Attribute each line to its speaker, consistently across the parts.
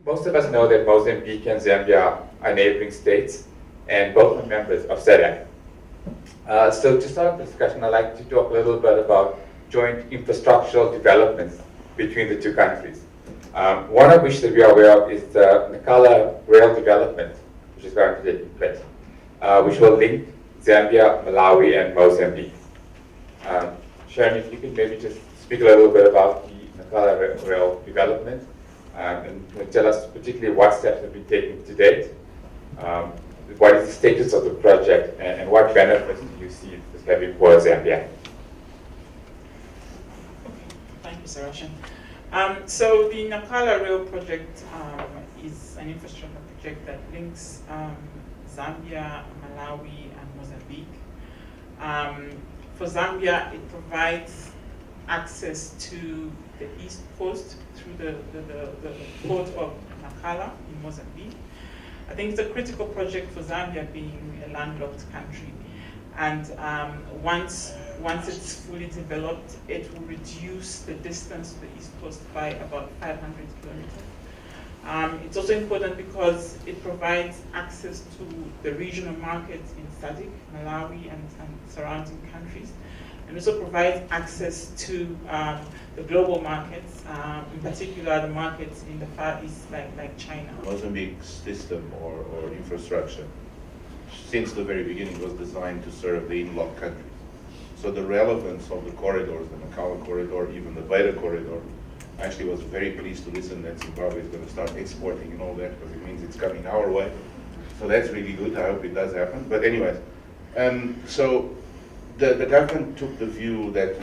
Speaker 1: Most of us know that Mozambique and Zambia are neighboring states, and both are members of SADC. So to start the discussion, I'd like to talk a little bit about joint infrastructural developments between the two countries. One of which that we are aware of is the Nacala rail development, which is going to take place, which will link Zambia, Malawi, and Mozambique. Sharon, if you could maybe just speak a little bit about the Nacala rail development, and tell us particularly what steps have been taken to date, what is the status of the project, and what benefits do you see this having for Zambia?
Speaker 2: Thank you, Sarashan. So the Nacala Rail project is an infrastructure project that links Zambia, Malawi, and Mozambique. For Zambia, it provides access to the east coast through the port of Nacala in Mozambique. I think it's a critical project for Zambia being a landlocked country. And once it's fully developed, it will reduce the distance to the east coast by about 500 kilometers. It's also important because it provides access to the regional markets in SADC, Malawi, and surrounding countries. And also provides access to the global markets, in particular the markets in the Far East, like China.
Speaker 3: Mozambique's system or infrastructure, since the very beginning, was designed to serve the in-locked countries. So the relevance of the corridors, the Nacala corridor, even the Beira corridor, actually was very pleased to listen that Zimbabwe is going to start exporting and all that, because it means it's coming our way. So that's really good. I hope it does happen. But anyways, so the government took the view that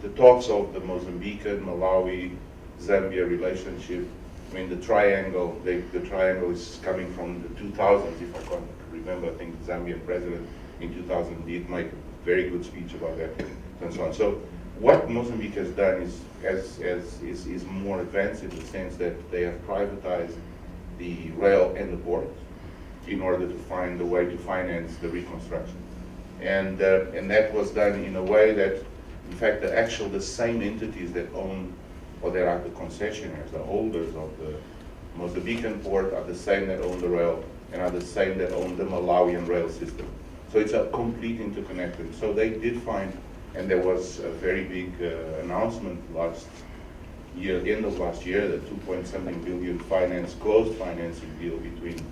Speaker 3: the talks of the Mozambican, Malawi, Zambia relationship, I mean the triangle is coming from the 2000s, if I can remember. I think the Zambian president in 2000 did make a very good speech about that and so on. So what Mozambique has done is more advanced in the sense that they have privatized the rail and the port in order to find a way to finance the reconstruction. And that was done in a way that, in fact, the same entities that own, or that are the concessionaires, the holders of the Mozambican port, are the same that own the rail and are the same that own the Malawian rail system. So it's a complete interconnected. So they did find, and there was a very big announcement last year, the end of last year, the 2-point-something billion closed financing deal between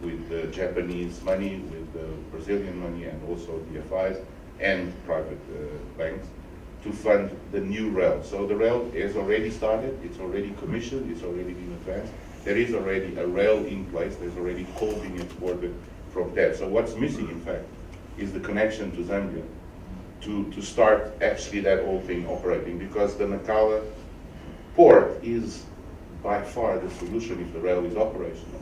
Speaker 3: with the Japanese money, with the Brazilian money, and also DFIs and private banks to fund the new rail. So the rail is already started, it's already commissioned, it's already been advanced. There is already a rail in place, there's already coal being exported from there. So what's missing, in fact, is the connection to Zambia to start actually that whole thing operating, because the Nacala port is by far the solution if the rail is operational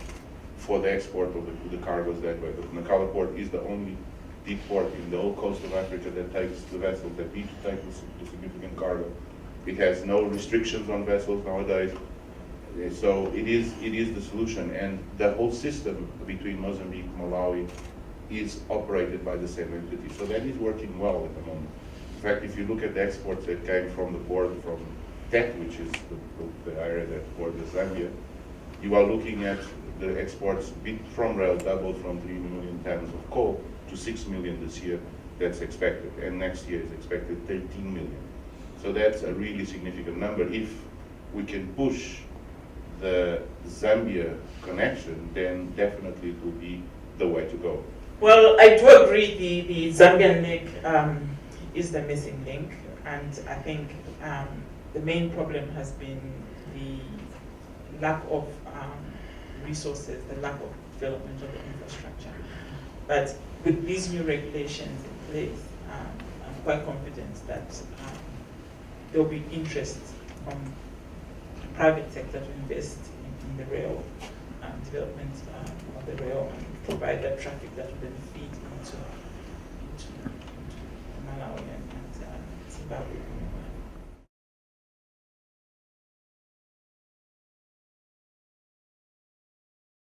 Speaker 3: for the export of the cargoes that way. The Nacala port is the only deep port in the whole coast of Africa that takes the vessels that need to take the significant cargo. It has no restrictions on vessels nowadays. So it is the solution, and the whole system between Mozambique and Malawi is operated by the same entity. So that is working well at the moment. In fact, if you look at the exports that came from the port from Tet, which is the area that borders Zambia, you are looking at the exports from rail doubled from 3 million tons of coal to 6 million this year. That's expected, and next year is expected 13 million. So that's a really significant number. If we can push the Zambia connection, then definitely it will be the way to go.
Speaker 2: Well, I do agree the Zambian link is the missing link, and I think the main problem has been the lack of resources, the lack of development of the infrastructure. But with these new regulations in place, I'm quite confident that there will be interest from the private sector to invest in the rail development of the rail and provide that traffic that will then feed into Malawi and Zimbabwe.